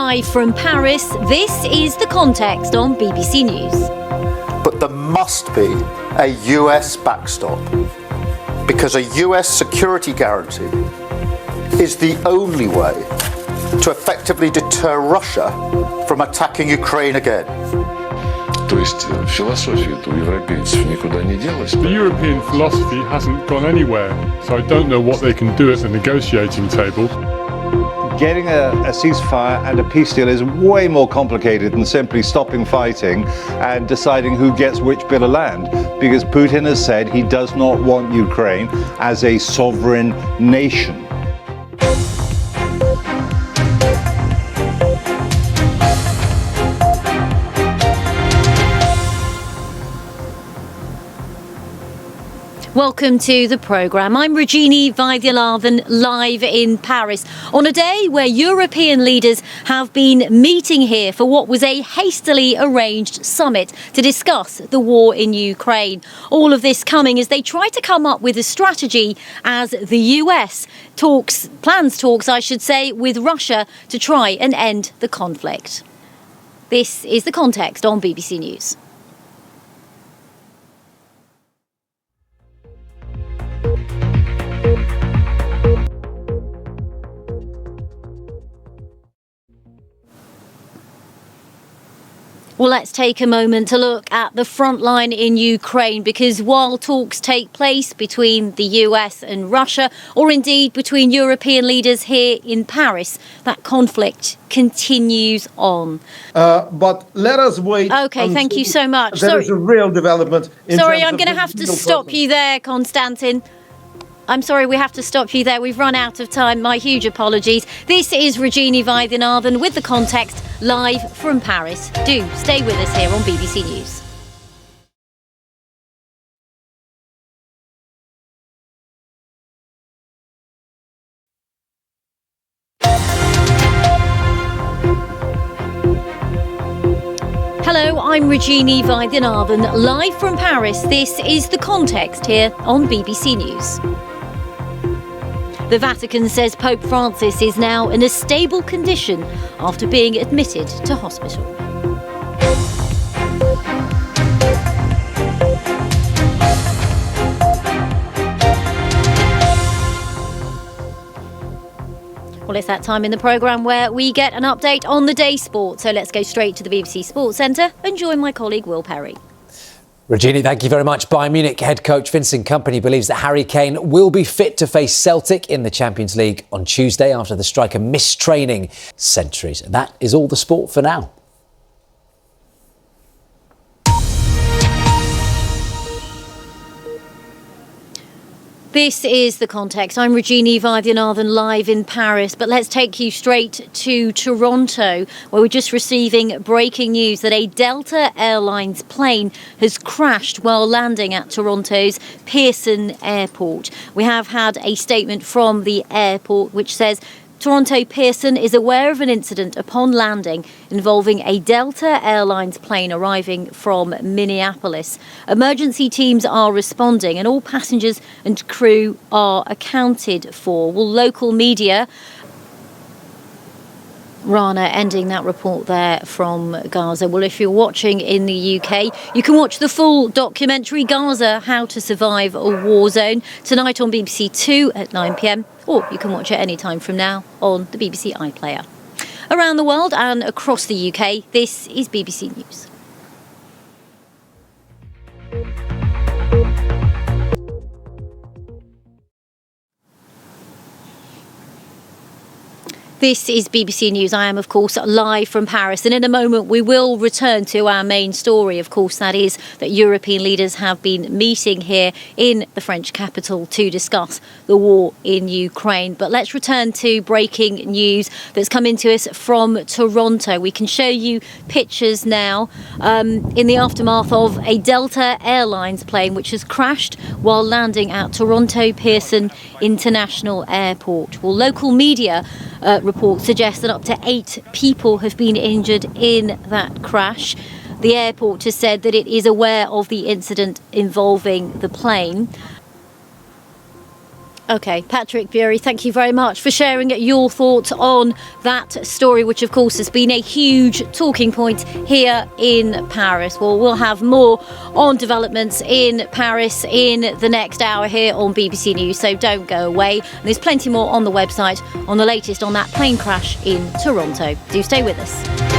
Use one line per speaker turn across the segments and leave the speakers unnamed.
Live from Paris, this is The Context on BBC News.
But there must be a US backstop, because a US security guarantee is the only way to effectively deter Russia from attacking Ukraine again.
То есть философия у европейцев никуда не делась.
The European philosophy hasn't gone anywhere, so I don't know what they can do at the negotiating table.
Getting a ceasefire and a peace deal is way more complicated than simply stopping fighting and deciding who gets which bit of land, because Putin has said he does not want Ukraine as a sovereign nation.
Welcome to the programme. I'm Rajini Vaidyanathan, live in Paris, on a day where European leaders have been meeting here for what was a hastily arranged summit to discuss the war in Ukraine. All of this coming as they try to come up with a strategy as the US plans talks, with Russia to try and end the conflict. This is The Context on BBC News. Well, let's take a moment to look at the front line in Ukraine, because while talks take place between the US and Russia, or indeed between European leaders here in Paris, that conflict continues on.
But let us wait.
OK, thank you so much.
There is a real development.
Sorry, I'm going to have to stop you there, Konstantin. I'm sorry, we have to stop you there. We've run out of time. My huge apologies. This is Rajini Vaidyanathan with The Context, live from Paris. Do stay with us here on BBC News. Hello, I'm Rajini Vaidyanathan, live from Paris. This is The Context here on BBC News. The Vatican says Pope Francis is now in a stable condition after being admitted to hospital. Well, it's that time in the programme where we get an update on the day's sport. So let's go straight to the BBC Sports Centre and join my colleague Will Perry.
Rajini, thank you very much. Bayern Munich head coach Vincent Kompany believes that Harry Kane will be fit to face Celtic in the Champions League on Tuesday after the striker missed training centuries. And that is all the sport for now.
This is The Context. I'm Rajini Vaidyanathan, live in Paris, but let's take you straight to Toronto, where we're just receiving breaking news that a Delta Airlines plane has crashed while landing at Toronto's Pearson Airport. We have had a statement from the airport which says Toronto Pearson is aware of an incident upon landing involving a Delta Airlines plane arriving from Minneapolis. Emergency teams are responding and all passengers and crew are accounted for. Well, local media... Rana ending that report there from Gaza. Well, if you're watching in the UK, you can watch the full documentary Gaza, How to Survive a War Zone, tonight on BBC 2 at 9 p.m, or you can watch it any time from now on the BBC iPlayer. Around the world and across the UK, this is BBC News. This is BBC News. I am, of course, live from Paris. And in a moment, we will return to our main story. Of course, that is that European leaders have been meeting here in the French capital to discuss the war in Ukraine. But let's return to breaking news that's come into us from Toronto. We can show you pictures now in the aftermath of a Delta Airlines plane which has crashed while landing at Toronto Pearson International Airport. Well, local media reports suggest that up to 8 people have been injured in that crash. The airport has said that it is aware of the incident involving the plane. OK, Patrick Bury, thank you very much for sharing your thoughts on that story, which of course has been a huge talking point here in Paris. Well, we'll have more on developments in Paris in the next hour here on BBC News, so don't go away. And there's plenty more on the website on the latest on that plane crash in Toronto. Do stay with us.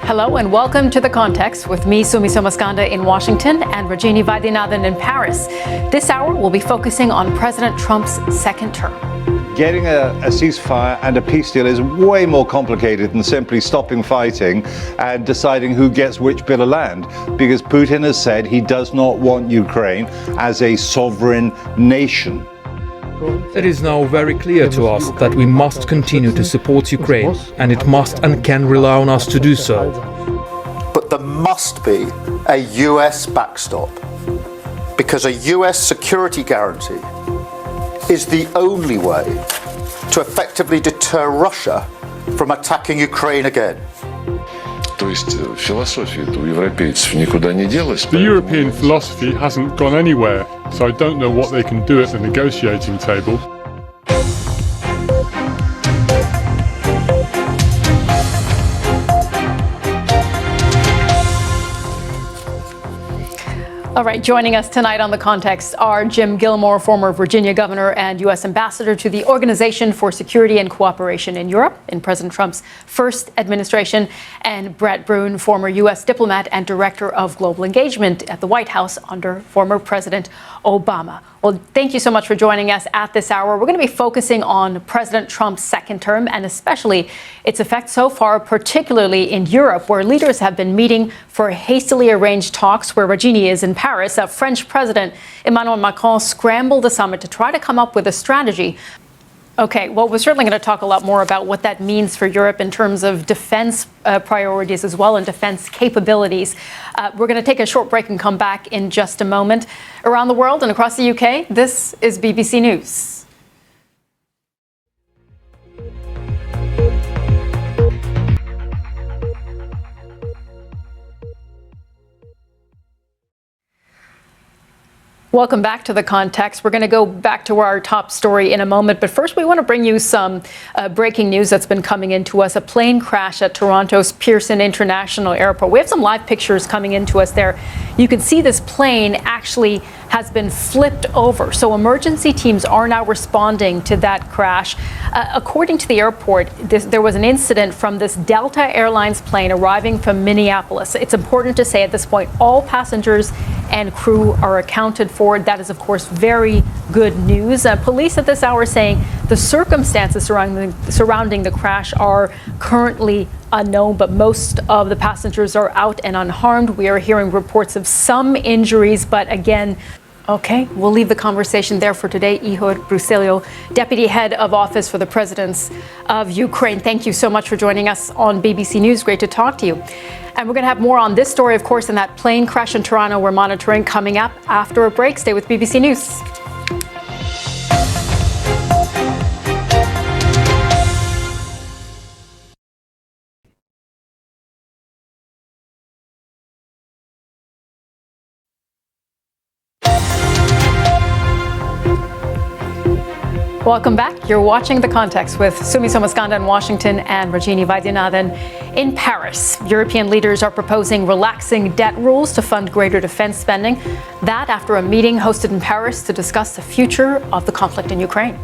Hello and welcome to The Context with me, Sumi Somaskanda in Washington and Rajini Vaidyanathan in Paris. This hour we'll be focusing on President Trump's second term.
Getting a ceasefire and a peace deal is way more complicated than simply stopping fighting and deciding who gets which bit of land, because Putin has said he does not want Ukraine as a sovereign nation.
It is now very clear to us that we must continue to support Ukraine, and it must and can rely on us to do so.
But there must be a US backstop, because a US security guarantee is the only way to effectively deter Russia from attacking Ukraine again.
То есть философия у европейцев никуда не делась.
The European philosophy hasn't gone anywhere, so I don't know what they can do at the negotiating table.
All right, joining us tonight on The Context are Jim Gilmore, former Virginia governor and U.S. ambassador to the Organization for Security and Cooperation in Europe in President Trump's first administration, and Brett Bruen, former U.S. diplomat and director of global engagement at the White House under former President Obama. Well, thank you so much for joining us at this hour. We're going to be focusing on President Trump's second term and especially its effect so far, particularly in Europe, where leaders have been meeting for hastily arranged talks, where Rajini is in Paris. French President Emmanuel Macron scrambled the summit to try to come up with a strategy. OK, well, we're certainly going to talk a lot more about what that means for Europe in terms of defense priorities as well and defense capabilities. We're going to take a short break and come back in just a moment. Around the world and across the UK, this is BBC News. Welcome back to The Context. We're going to go back to our top story in a moment. But first, we want to bring you some breaking news that's been coming into us. A plane crash at Toronto's Pearson International Airport. We have some live pictures coming into us there. You can see this plane actually has been flipped over. So emergency teams are now responding to that crash. According to the airport, there was an incident from this Delta Airlines plane arriving from Minneapolis. It's important to say at this point, all passengers and crew are accounted for. That is, of course, very good news. Police at this hour saying the circumstances surrounding the crash are currently unknown, but most of the passengers are out and unharmed. We are hearing reports of some injuries, but again, okay, we'll leave the conversation there for today. Ihor Brusilio, Deputy Head of Office for the Presidents of Ukraine. Thank you so much for joining us on BBC News. Great to talk to you. And we're going to have more on this story, of course, and that plane crash in Toronto we're monitoring coming up after a break. Stay with BBC News. Welcome back. You're watching The Context with Sumi Somaskanda in Washington and Rajini Vaidyanathan in Paris. European leaders are proposing relaxing debt rules to fund greater defense spending. That after a meeting hosted in Paris to discuss the future of the conflict in Ukraine.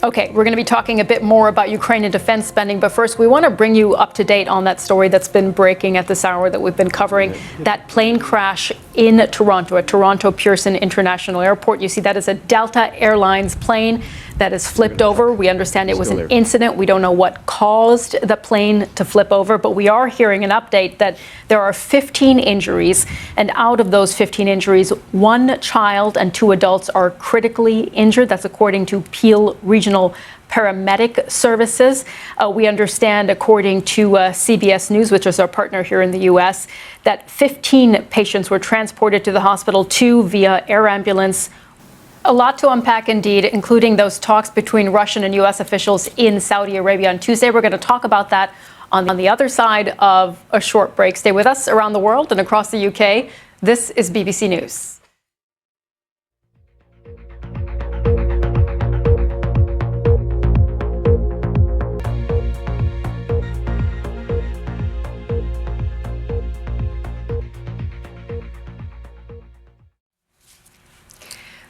Okay, we're going to be talking a bit more about Ukrainian defense spending, but first we want to bring you up to date on that story that's been breaking at this hour that we've been covering. That plane crash in Toronto, at Toronto Pearson International Airport. You see that is a Delta Airlines plane that is flipped over. We understand it was an incident. We don't know what caused the plane to flip over, but we are hearing an update that there are 15 injuries, and out of those 15 injuries, 1 child and 2 adults are critically injured. That's according to Peel Regional Paramedic Services. We understand, according to CBS News, which is our partner here in the U.S., that 15 patients were transported to the hospital, 2 via air ambulance. A lot to unpack indeed, including those talks between Russian and U.S. officials in Saudi Arabia on Tuesday. We're going to talk about that on the other side of a short break. Stay with us. Around the world and across the UK, this is BBC News.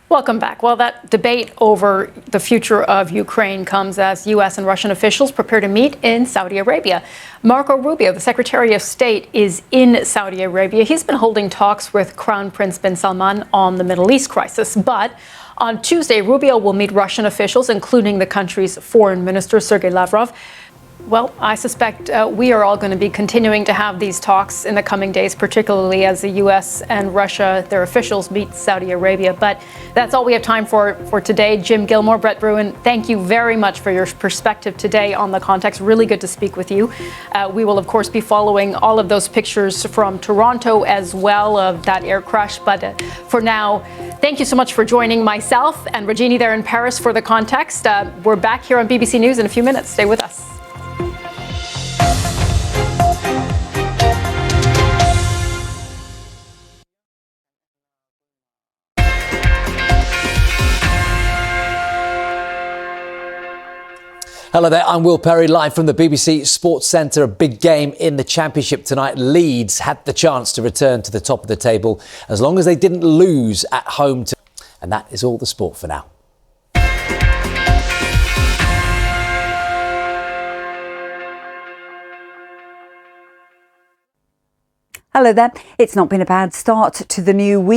Welcome back. Well, that debate over the future of Ukraine comes as U.S. and Russian officials prepare to meet in Saudi Arabia. Marco Rubio, the Secretary of State, is in Saudi Arabia. He's been holding talks with Crown Prince bin Salman on the Middle East crisis. But on Tuesday, Rubio will meet Russian officials, including the country's foreign minister, Sergei Lavrov. Well, I suspect we are all going to be continuing to have these talks in the coming days, particularly as the U.S. and Russia, their officials, meet Saudi Arabia. But that's all we have time for today. Jim Gilmore, Brett Bruin, thank you very much for your perspective today on the context. Really good to speak with you. We will, of course, be following all of those pictures from Toronto as well of that air crash. But for now, thank you so much for joining myself and Rajini there in Paris for the context. We're back here on BBC News in a few minutes. Stay with us.
Hello there, I'm Will Perry, live from the BBC Sports Centre. A big game in the Championship tonight. Leeds had the chance to return to the top of the table as long as they didn't lose at home. And that is all the sport for now.
Hello there. It's not been a bad start to the new week.